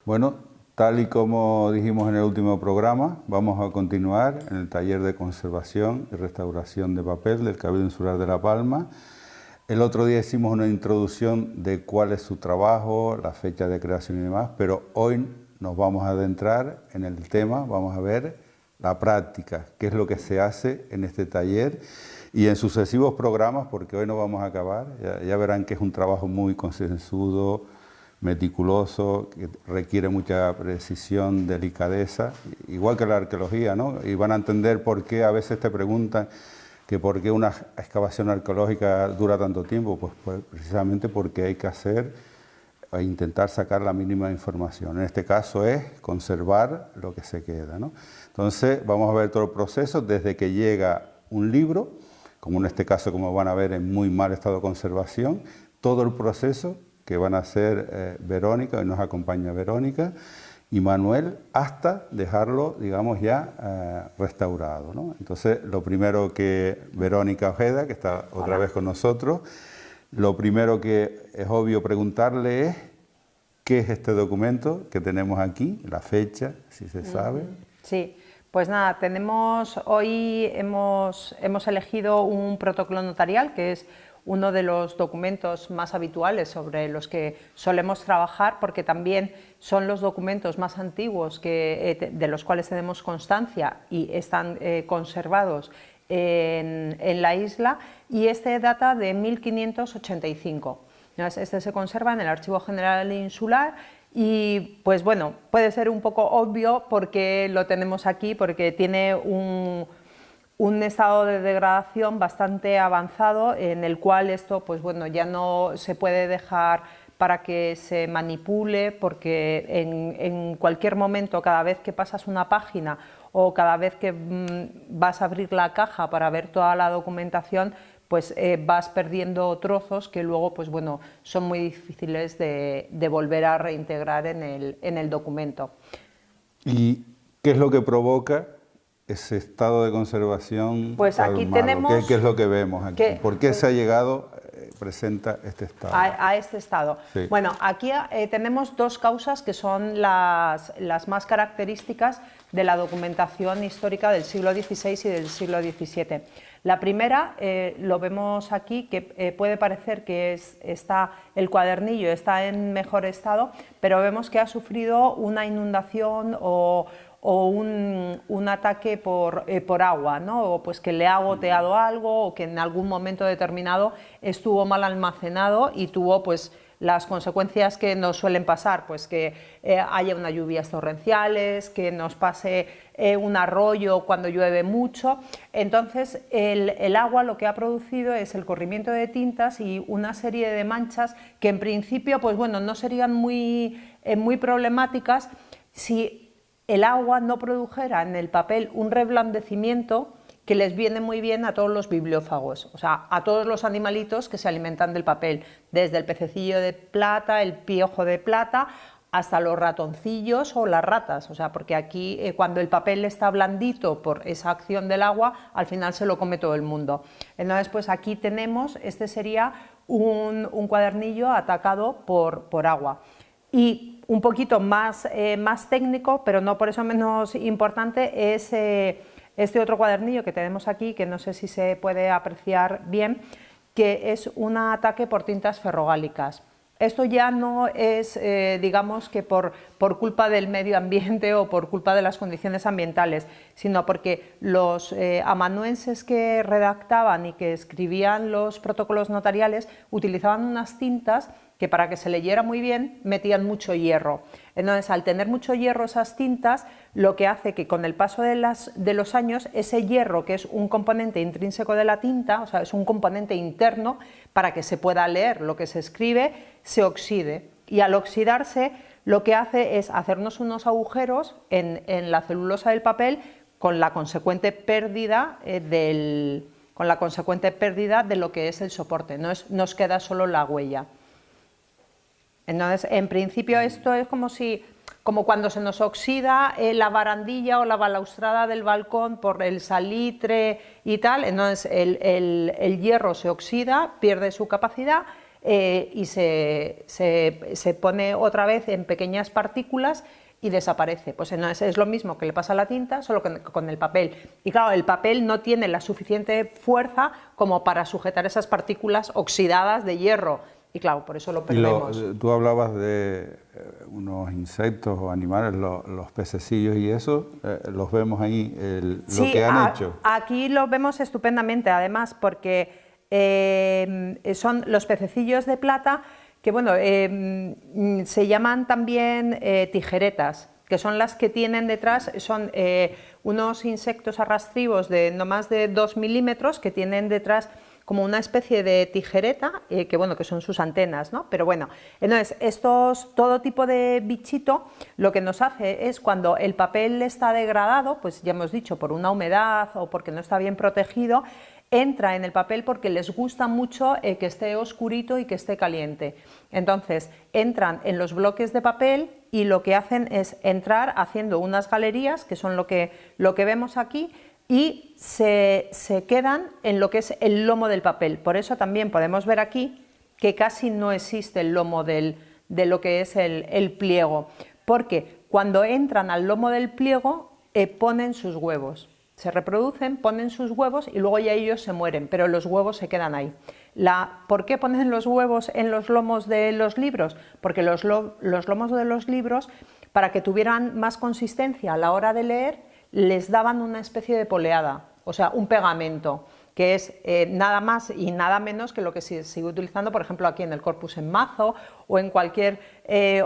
Bueno, tal y como dijimos en el último programa, vamos a continuar en el taller de conservación y restauración de papel del Cabildo Insular de La Palma. El otro día hicimos una introducción de cuál es su trabajo, la fecha de creación y demás, pero hoy nos vamos a adentrar en el tema, vamos a ver la práctica, qué es lo que se hace en este taller y en sucesivos programas, porque hoy no vamos a acabar. Ya verán que es un trabajo muy concienzudo, meticuloso, que requiere mucha precisión, delicadeza, igual que la arqueología, ¿no? Y van a entender por qué a veces te preguntan que por qué una excavación arqueológica dura tanto tiempo, pues precisamente porque hay que hacer e intentar sacar la mínima información. En este caso es conservar lo que se queda, ¿no? Entonces vamos a ver todo el proceso desde que llega un libro, como en este caso, como van a ver, en muy mal estado de conservación, todo el proceso que van a hacer Verónica, y nos acompaña Verónica y Manuel, hasta dejarlo, digamos, ya restaurado, ¿no? Entonces, lo primero que Verónica Ojeda, que está otra vez con nosotros, lo primero que es obvio preguntarle es qué es este documento que tenemos aquí, la fecha, si se sabe. Sí, pues nada, hoy hemos elegido un protocolo notarial, que es uno de los documentos más habituales sobre los que solemos trabajar, porque también son los documentos más antiguos de los cuales tenemos constancia y están conservados en la isla, y este data de 1585. Este se conserva en el Archivo General Insular y, pues bueno, puede ser un poco obvio porque lo tenemos aquí, porque tiene un estado de degradación bastante avanzado, en el cual esto, pues bueno, ya no se puede dejar para que se manipule, porque en cualquier momento, cada vez que pasas una página o cada vez que vas a abrir la caja para ver toda la documentación, pues vas perdiendo trozos que luego, pues bueno, son muy difíciles de volver a reintegrar en el documento. ¿Y qué es lo que provoca ese estado de conservación? Pues aquí tenemos... ¿Qué es lo que vemos aquí? ¿Por qué se ha llegado, presenta este estado? A este estado. Sí. Bueno, aquí tenemos dos causas que son las más características de la documentación histórica del siglo XVI y del siglo XVII. La primera, lo vemos aquí, que puede parecer que el cuadernillo está en mejor estado, pero vemos que ha sufrido una inundación o un ataque por agua, ¿no? O pues que le ha goteado algo, o que en algún momento determinado estuvo mal almacenado y tuvo pues las consecuencias que nos suelen pasar, pues que haya unas lluvias torrenciales, que nos pase un arroyo cuando llueve mucho. Entonces el agua lo que ha producido es el corrimiento de tintas y una serie de manchas que en principio, pues bueno, no serían muy problemáticas si el agua no produjera en el papel un reblandecimiento que les viene muy bien a todos los bibliófagos, o sea, a todos los animalitos que se alimentan del papel, desde el pececillo de plata, el piojo de plata, hasta los ratoncillos o las ratas, o sea, porque aquí cuando el papel está blandito por esa acción del agua, al final se lo come todo el mundo. Entonces, pues aquí tenemos, este sería un cuadernillo atacado por agua. Y un poquito más técnico, pero no por eso menos importante, es este otro cuadernillo que tenemos aquí, que no sé si se puede apreciar bien, que es un ataque por tintas ferrogálicas. Esto ya no es, digamos, que por culpa del medio ambiente o por culpa de las condiciones ambientales, sino porque los amanuenses que redactaban y que escribían los protocolos notariales utilizaban unas tintas que, para que se leyera muy bien, metían mucho hierro. Entonces, al tener mucho hierro esas tintas, lo que hace que con el paso de los años, ese hierro, que es un componente intrínseco de la tinta, o sea, es un componente interno para que se pueda leer lo que se escribe, se oxide. Y al oxidarse, lo que hace es hacernos unos agujeros en la celulosa del papel, con la consecuente pérdida de lo que es el soporte. Nos queda solo la huella. Entonces, en principio, esto es como cuando se nos oxida la barandilla o la balaustrada del balcón por el salitre y tal. Entonces el hierro se oxida, pierde su capacidad, y se pone otra vez en pequeñas partículas y desaparece. Pues es lo mismo que le pasa a la tinta, solo que con el papel. Y claro, el papel no tiene la suficiente fuerza como para sujetar esas partículas oxidadas de hierro. Y claro, por eso lo perdemos. Tú hablabas de unos insectos o animales, los pececillos y eso, los vemos ahí, lo que han hecho. Aquí lo vemos estupendamente, además, porque son los pececillos de plata, que bueno, se llaman también tijeretas, que son las que tienen detrás, son unos insectos arrastrivos de no más de 2 milímetros que tienen detrás como una especie de tijereta, que bueno, que son sus antenas, ¿no? Pero bueno, entonces todo tipo de bichito lo que nos hace es, cuando el papel está degradado, pues ya hemos dicho, por una humedad o porque no está bien protegido, entra en el papel porque les gusta mucho que esté oscurito y que esté caliente. Entonces entran en los bloques de papel y lo que hacen es entrar haciendo unas galerías, que son lo que vemos aquí, y se quedan en lo que es el lomo del papel. Por eso también podemos ver aquí que casi no existe el lomo de lo que es el pliego, porque cuando entran al lomo del pliego ponen sus huevos. Se reproducen, ponen sus huevos y luego ya ellos se mueren, pero los huevos se quedan ahí. ¿Por qué ponen los huevos en los lomos de los libros? Porque los lomos de los libros, para que tuvieran más consistencia a la hora de leer, les daban una especie de poleada, o sea, un pegamento, que es nada más y nada menos que lo que se sigue utilizando, por ejemplo, aquí en el Corpus en Mazo o en cualquier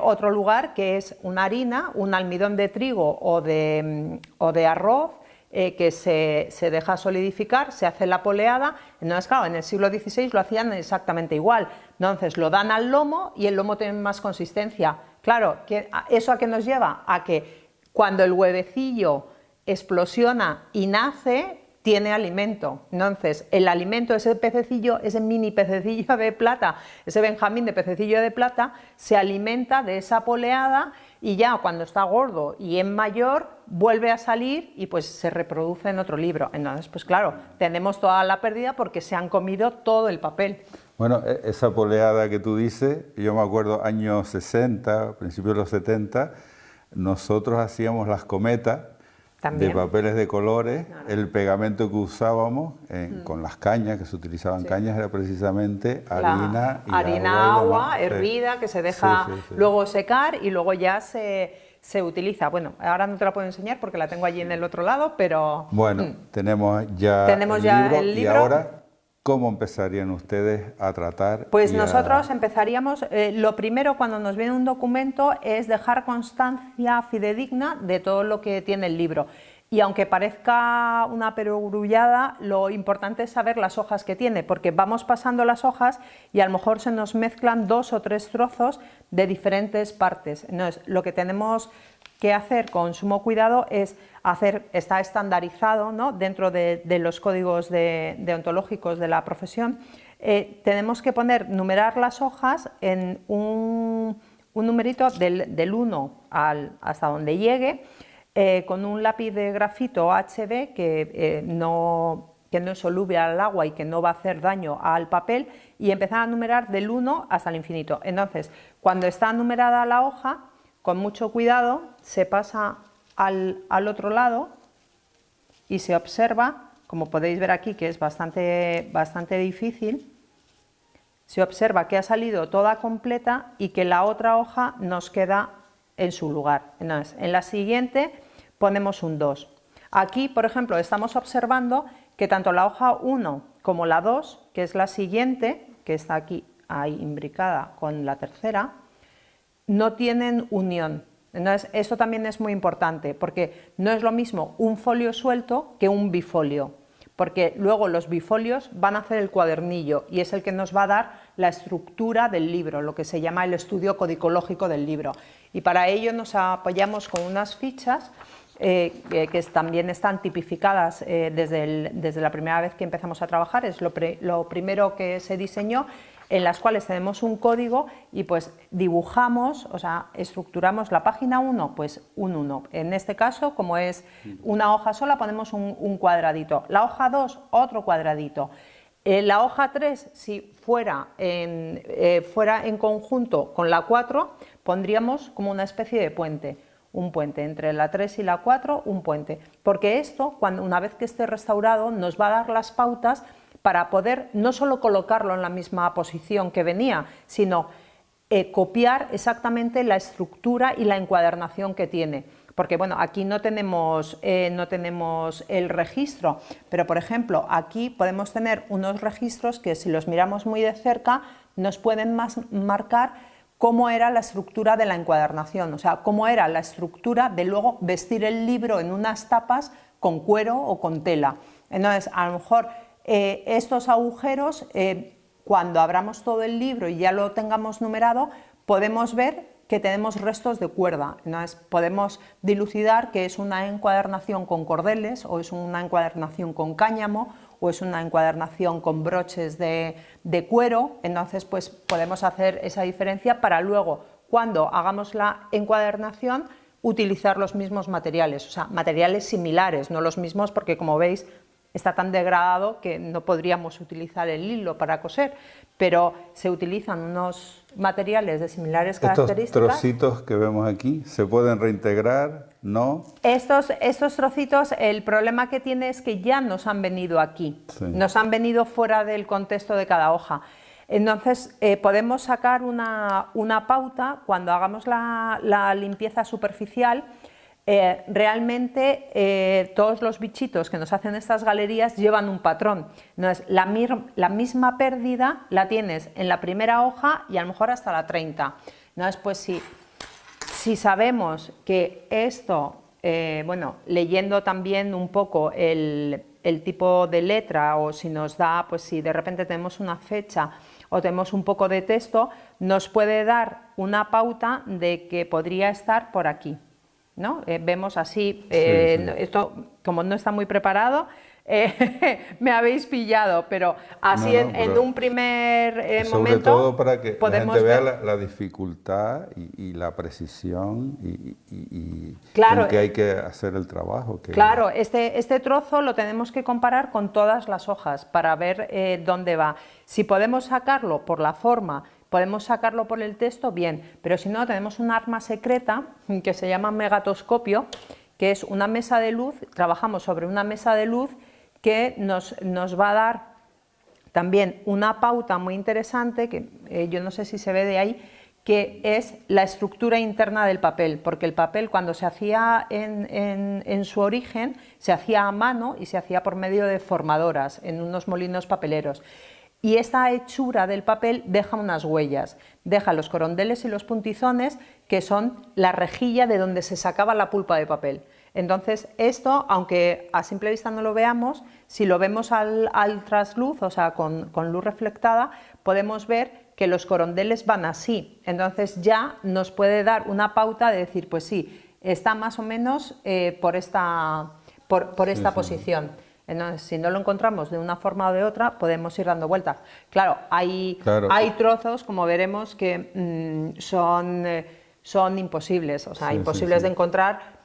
otro lugar, que es una harina, un almidón de trigo o de arroz, que se deja solidificar, se hace la poleada. Entonces, claro, en el siglo XVI lo hacían exactamente igual. Entonces lo dan al lomo y el lomo tiene más consistencia. Claro, ¿eso a qué nos lleva? A que cuando el huevecillo explosiona y nace, tiene alimento. Entonces, el alimento, ese pececillo, ese mini pececillo de plata, ese Benjamín de pececillo de plata, se alimenta de esa poleada y ya cuando está gordo y en mayor, vuelve a salir y pues se reproduce en otro libro. Entonces, pues claro, tenemos toda la pérdida porque se han comido todo el papel. Bueno, esa poleada que tú dices, yo me acuerdo años 60, principios de los 70, nosotros hacíamos las cometas, ¿también? De papeles de colores. El pegamento que usábamos con las cañas, que se utilizaban cañas, era precisamente harina y agua hervida, que se deja luego secar y luego ya se utiliza. Bueno, ahora no te la puedo enseñar porque la tengo allí en el otro lado, pero... Bueno, tenemos ya el libro. Y ahora, ¿cómo empezarían ustedes a tratar? Pues nosotros empezaríamos, lo primero cuando nos viene un documento es dejar constancia fidedigna de todo lo que tiene el libro. Y aunque parezca una perogrullada, lo importante es saber las hojas que tiene, porque vamos pasando las hojas y a lo mejor se nos mezclan 2 o 3 trozos de diferentes partes. Entonces, lo que tenemos que hacer con sumo cuidado es está estandarizado, ¿no?, dentro de los códigos deontológicos de la profesión. Tenemos que numerar las hojas en un numerito del 1 hasta donde llegue, con un lápiz de grafito HB que no es soluble al agua y que no va a hacer daño al papel, y empezar a numerar del 1 hasta el infinito. Entonces, cuando está numerada la hoja, con mucho cuidado se pasa al otro lado y se observa, como podéis ver aquí, que es bastante difícil, se observa que ha salido toda completa y que la otra hoja nos queda en su lugar. Entonces, en la siguiente ponemos un 2. Aquí, por ejemplo, estamos observando que tanto la hoja 1 como la 2, que es la siguiente, que está aquí ahí imbricada con la tercera, no tienen unión. Entonces, esto también es muy importante, porque no es lo mismo un folio suelto que un bifolio, porque luego los bifolios van a hacer el cuadernillo y es el que nos va a dar la estructura del libro, lo que se llama el estudio codicológico del libro. Y para ello nos apoyamos con unas fichas que también están tipificadas desde la primera vez que empezamos a trabajar. Es lo primero que se diseñó, en las cuales tenemos un código y pues dibujamos, o sea, estructuramos la página 1, pues un 1. En este caso, como es una hoja sola, ponemos un cuadradito. La hoja 2, otro cuadradito. La hoja 3, si fuera en conjunto con la 4, pondríamos como una especie de puente. Un puente entre la 3 y la 4, un puente. Porque esto, una vez que esté restaurado, nos va a dar las pautas para poder no solo colocarlo en la misma posición que venía, sino copiar exactamente la estructura y la encuadernación que tiene. Porque bueno, aquí no tenemos el registro, pero por ejemplo aquí podemos tener unos registros que si los miramos muy de cerca nos pueden marcar cómo era la estructura de la encuadernación, o sea, cómo era la estructura de luego vestir el libro en unas tapas con cuero o con tela. Entonces, a lo mejor estos agujeros, cuando abramos todo el libro y ya lo tengamos numerado, podemos ver que tenemos restos de cuerda. Entonces, podemos dilucidar que es una encuadernación con cordeles, o es una encuadernación con cáñamo, o es una encuadernación con broches de cuero. Entonces, pues podemos hacer esa diferencia para luego, cuando hagamos la encuadernación, utilizar los mismos materiales, o sea, materiales similares, no los mismos, porque como veis está tan degradado que no podríamos utilizar el hilo para coser, pero se utilizan unos materiales de similares características. ¿Estos trocitos que vemos aquí se pueden reintegrar? ¿No? Estos trocitos, el problema que tiene es que ya nos han venido aquí, sí. Nos han venido fuera del contexto de cada hoja. Entonces, podemos sacar una pauta cuando hagamos la limpieza superficial. Realmente todos los bichitos que nos hacen estas galerías llevan un patrón. Entonces, la misma pérdida la tienes en la primera hoja y a lo mejor hasta la 30. Entonces, pues si sabemos que esto, bueno, leyendo también un poco el tipo de letra, o si nos da, pues si de repente tenemos una fecha o tenemos un poco de texto, nos puede dar una pauta de que podría estar por aquí, ¿no? Vemos así, sí. Esto como no está muy preparado, me habéis pillado, pero así en un primer momento. Sobre todo para que la gente vea la dificultad y la precisión y claro, con que hay que hacer el trabajo. Claro, este trozo lo tenemos que comparar con todas las hojas para ver dónde va. Si podemos sacarlo por la forma, podemos sacarlo por el texto, bien, pero si no, tenemos un arma secreta que se llama megatoscopio, que es una mesa de luz. Trabajamos sobre una mesa de luz que nos va a dar también una pauta muy interesante, que yo no sé si se ve de ahí, que es la estructura interna del papel, porque el papel cuando se hacía en su origen se hacía a mano y se hacía por medio de formadoras en unos molinos papeleros. Y esta hechura del papel deja unas huellas, deja los corondeles y los puntizones, que son la rejilla de donde se sacaba la pulpa de papel. Entonces esto, aunque a simple vista no lo veamos, si lo vemos al trasluz, o sea, con luz reflectada, podemos ver que los corondeles van así. Entonces ya nos puede dar una pauta de decir, pues sí, está más o menos por esta posición. Entonces, si no lo encontramos de una forma o de otra, podemos ir dando vueltas. Claro, hay trozos, como veremos, que son imposibles, o sea, imposibles de encontrar,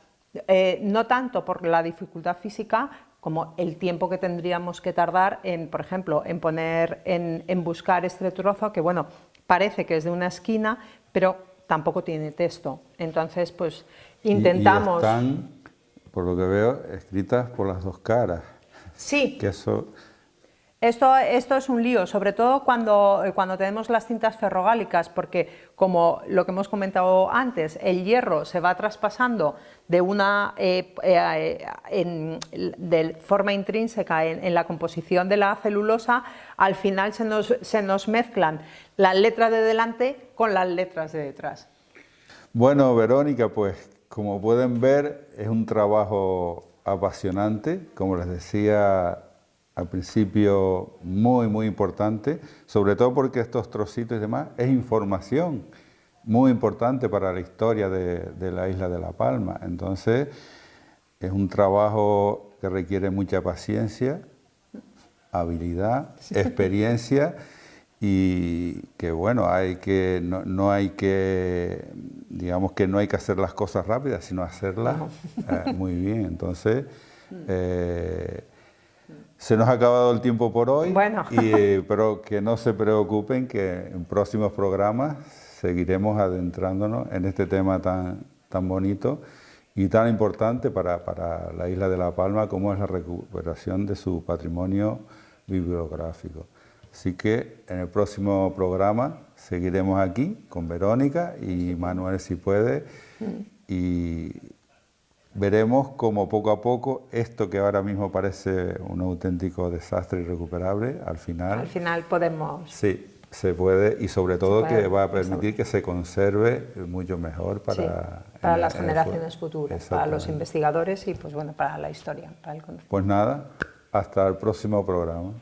no tanto por la dificultad física, como el tiempo que tendríamos que tardar en, por ejemplo, en buscar este trozo, que bueno, parece que es de una esquina, pero tampoco tiene texto. Entonces, pues intentamos... Y están, por lo que veo, escritas por las dos caras. Sí. Que Esto es un lío, sobre todo cuando tenemos las cintas ferrogálicas, porque como lo que hemos comentado antes, el hierro se va traspasando de forma intrínseca en la composición de la celulosa. Al final se nos mezclan las letras de delante con las letras de detrás. Bueno, Verónica, pues como pueden ver, es un trabajo apasionante, como les decía al principio, muy importante, sobre todo porque estos trocitos y demás es información muy importante para la historia de la isla de La Palma. Entonces, es un trabajo que requiere mucha paciencia, habilidad, experiencia, y que bueno, no hay que, digamos que no hay que hacer las cosas rápidas, sino hacerlas muy bien. Entonces, Se nos ha acabado el tiempo por hoy, bueno. Pero que no se preocupen, que en próximos programas seguiremos adentrándonos en este tema tan bonito y tan importante para la isla de La Palma como es la recuperación de su patrimonio bibliográfico. Así que en el próximo programa seguiremos aquí con Verónica y Manuel si puede y veremos cómo poco a poco esto que ahora mismo parece un auténtico desastre irrecuperable, al final podemos... Sí, se puede y sobre todo que va a permitir que se conserve mucho mejor para las generaciones futuras, para los investigadores y pues bueno, para la historia, para el conocimiento. Pues nada, hasta el próximo programa.